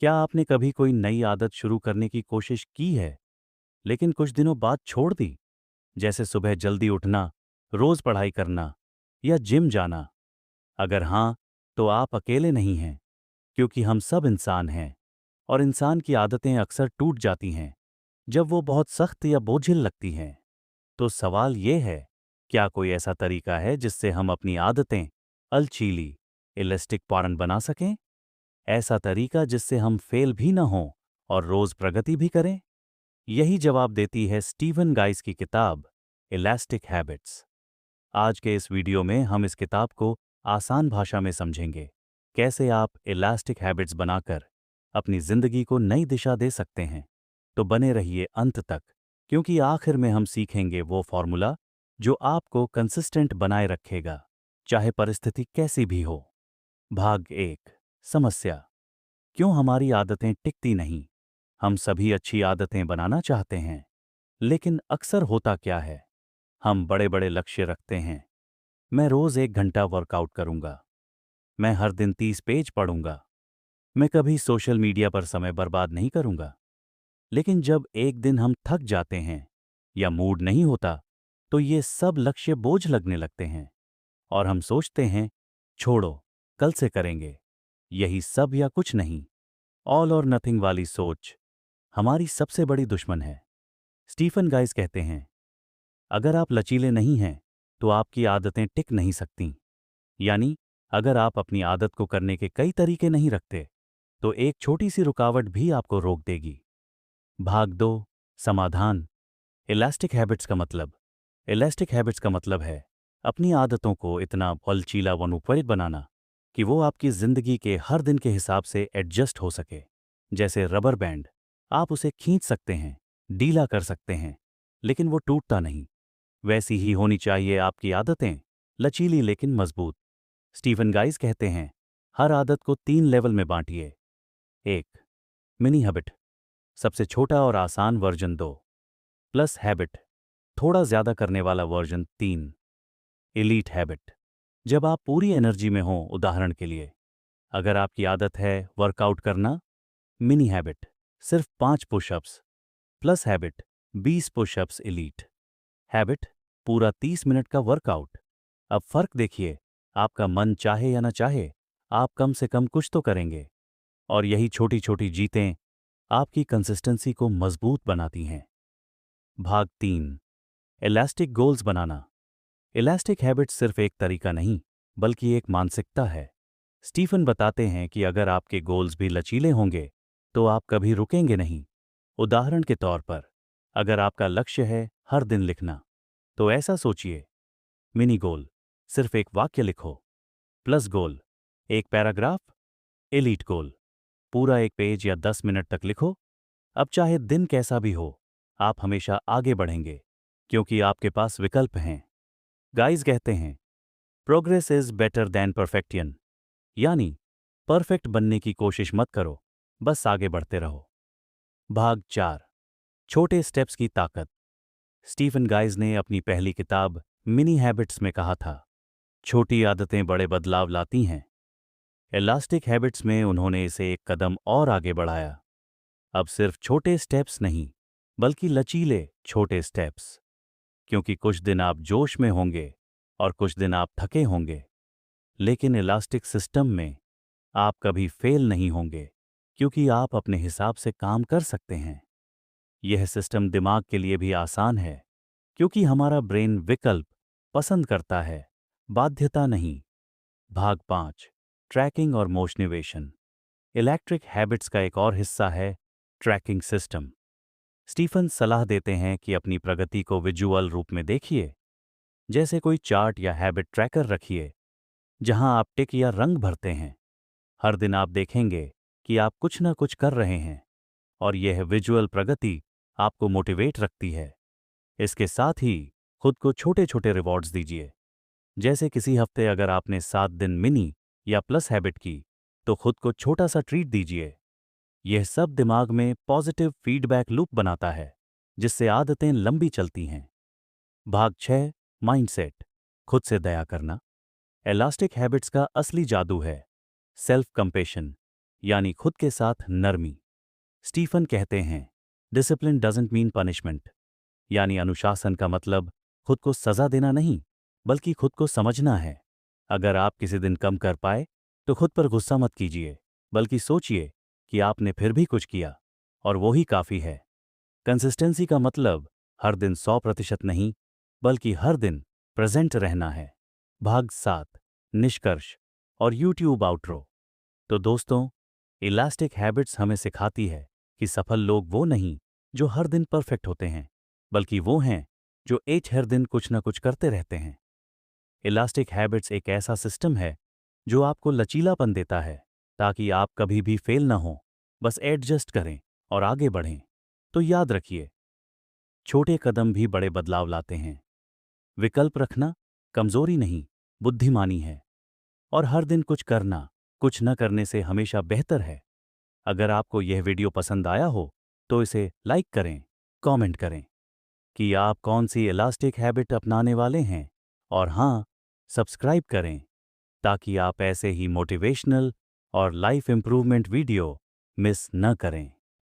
क्या आपने कभी कोई नई आदत शुरू करने की कोशिश की है, लेकिन कुछ दिनों बाद छोड़ दी? जैसे सुबह जल्दी उठना, रोज पढ़ाई करना या जिम जाना? अगर हां, तो आप अकेले नहीं हैं, क्योंकि हम सब इंसान हैं और इंसान की आदतें अक्सर टूट जाती हैं जब वो बहुत सख्त या बोझिल लगती हैं। तो सवाल ये है, क्या कोई ऐसा तरीका है जिससे हम अपनी आदतें अलचीली, इलास्टिक पैटर्न बना सकें? ऐसा तरीका जिससे हम फेल भी ना हों और रोज प्रगति भी करें? यही जवाब देती है स्टीवन गाइस की किताब इलास्टिक हैबिट्स। आज के इस वीडियो में हम इस किताब को आसान भाषा में समझेंगे, कैसे आप इलास्टिक हैबिट्स बनाकर अपनी जिंदगी को नई दिशा दे सकते हैं। तो बने रहिए अंत तक, क्योंकि आखिर में हम सीखेंगे वो फॉर्मूला जो आपको कंसिस्टेंट बनाए रखेगा, चाहे परिस्थिति कैसी भी हो। भाग एक, समस्या। क्यों हमारी आदतें टिकती नहीं? हम सभी अच्छी आदतें बनाना चाहते हैं, लेकिन अक्सर होता क्या है, हम बड़े बड़े लक्ष्य रखते हैं। मैं रोज 1 घंटा वर्कआउट करूंगा, मैं हर दिन 30 पेज पढ़ूंगा, मैं कभी सोशल मीडिया पर समय बर्बाद नहीं करूंगा। लेकिन जब एक दिन हम थक जाते हैं या मूड नहीं होता, तो ये सब लक्ष्य बोझ लगने लगते हैं और हम सोचते हैं, छोड़ो, कल से करेंगे। यही सब या कुछ नहीं, ऑल और नथिंग वाली सोच हमारी सबसे बड़ी दुश्मन है। स्टीफन गाइस कहते हैं, अगर आप लचीले नहीं हैं, तो आपकी आदतें टिक नहीं सकती। यानी, अगर आप अपनी आदत को करने के कई तरीके नहीं रखते, तो एक छोटी सी रुकावट भी आपको रोक देगी। भाग दो, समाधान। इलास्टिक हैबिट्स का मतलब। इलास्टिक हैबिट्स का मतलब है अपनी आदतों को इतना लचीला व अनुकूलित बनाना कि वो आपकी जिंदगी के हर दिन के हिसाब से एडजस्ट हो सके। जैसे रबर बैंड, आप उसे खींच सकते हैं, ढीला कर सकते हैं, लेकिन वो टूटता नहीं। वैसी ही होनी चाहिए आपकी आदतें, लचीली लेकिन मजबूत। स्टीफन गाइस कहते हैं, हर आदत को 3 लेवल में बांटिए। 1, मिनी हैबिट, सबसे छोटा और आसान वर्जन। 2, प्लस हैबिट, थोड़ा ज्यादा करने वाला वर्जन। 3, एलीट हैबिट, जब आप पूरी एनर्जी में हों। उदाहरण के लिए, अगर आपकी आदत है वर्कआउट करना, मिनी हैबिट सिर्फ 5 pushups, plus habit 20 pushups. Elite habit पूरा 30 मिनट का वर्कआउट। अब फर्क देखिए, आपका मन चाहे या ना चाहे, आप कम से कम कुछ तो करेंगे। और यही छोटी छोटी जीतें आपकी कंसिस्टेंसी को मजबूत बनाती हैं। भाग 3, इलास्टिक गोल्स बनाना। इलास्टिक हैबिट सिर्फ एक तरीका नहीं, बल्कि एक मानसिकता है। स्टीफन बताते हैं कि अगर आपके गोल्स भी लचीले होंगे, तो आप कभी रुकेंगे नहीं। उदाहरण के तौर पर, अगर आपका लक्ष्य है हर दिन लिखना, तो ऐसा सोचिए, मिनी गोल, सिर्फ एक वाक्य लिखो। प्लस गोल, एक पैराग्राफ। एलीट गोल, पूरा एक पेज या 10 मिनट तक लिखो। अब चाहे दिन कैसा भी हो, आप हमेशा आगे बढ़ेंगे, क्योंकि आपके पास विकल्प हैं। गाइस कहते हैं, progress is better than perfection. यानी, परफेक्ट बनने की कोशिश मत करो, बस आगे बढ़ते रहो। भाग 4, छोटे स्टेप्स की ताकत। स्टीफन गाइस ने अपनी पहली किताब मिनी हैबिट्स में कहा था, छोटी आदतें बड़े बदलाव लाती हैं। इलास्टिक हैबिट्स में उन्होंने इसे एक कदम और आगे बढ़ाया। अब सिर्फ छोटे स्टेप्स नहीं, बल्कि लचीले छोटे स्टेप्स। क्योंकि कुछ दिन आप जोश में होंगे और कुछ दिन आप थके होंगे, लेकिन इलास्टिक सिस्टम में आप कभी फेल नहीं होंगे, क्योंकि आप अपने हिसाब से काम कर सकते हैं। यह सिस्टम दिमाग के लिए भी आसान है, क्योंकि हमारा ब्रेन विकल्प पसंद करता है, बाध्यता नहीं। भाग 5, ट्रैकिंग और मोटिवेशन। इलेक्ट्रिक हैबिट्स का एक और हिस्सा है ट्रैकिंग सिस्टम। स्टीफन सलाह देते हैं कि अपनी प्रगति को विजुअल रूप में देखिए। जैसे कोई चार्ट या हैबिट ट्रैकर रखिए, जहां आप टिक या रंग भरते हैं। हर दिन आप देखेंगे कि आप कुछ ना कुछ कर रहे हैं, और यह विजुअल प्रगति आपको मोटिवेट रखती है। इसके साथ ही खुद को छोटे छोटे रिवॉर्ड्स दीजिए। जैसे किसी हफ्ते अगर आपने 7 दिन मिनी या प्लस हैबिट की, तो खुद को छोटा सा ट्रीट दीजिए। यह सब दिमाग में पॉजिटिव फीडबैक लूप बनाता है, जिससे आदतें लंबी चलती हैं। भाग 6, माइंडसेट, खुद से दया करना। इलास्टिक हैबिट्स का असली जादू है सेल्फ कंपेशन। यानी खुद के साथ नरमी। स्टीफन कहते हैं, डिसिप्लिन डजंट मीन पनिशमेंट, यानी अनुशासन का मतलब खुद को सजा देना नहीं, बल्कि खुद को समझना है। अगर आप किसी दिन कम कर पाए तो खुद पर गुस्सा मत कीजिए, बल्कि सोचिए कि आपने फिर भी कुछ किया और वो ही काफी है। कंसिस्टेंसी का मतलब हर दिन 100% नहीं, बल्कि हर दिन प्रेजेंट रहना है। भाग 7, निष्कर्ष और यूट्यूब आउटरो। तो दोस्तों, इलास्टिक हैबिट्स हमें सिखाती है कि सफल लोग वो नहीं जो हर दिन परफेक्ट होते हैं, बल्कि वो हैं जो हर दिन कुछ ना कुछ करते रहते हैं। इलास्टिक हैबिट्स एक ऐसा सिस्टम है जो आपको लचीलापन देता है ताकि आप कभी भी फेल ना हो, बस एडजस्ट करें और आगे बढ़ें। तो याद रखिए, छोटे कदम भी बड़े बदलाव लाते हैं। विकल्प रखना कमजोरी नहीं, बुद्धिमानी है। और हर दिन कुछ करना कुछ न करने से हमेशा बेहतर है। अगर आपको यह वीडियो पसंद आया हो तो इसे लाइक करें, कमेंट करें कि आप कौन सी इलास्टिक हैबिट अपनाने वाले हैं, और हाँ, सब्सक्राइब करें ताकि आप ऐसे ही मोटिवेशनल और लाइफ इंप्रूवमेंट वीडियो मिस न करें।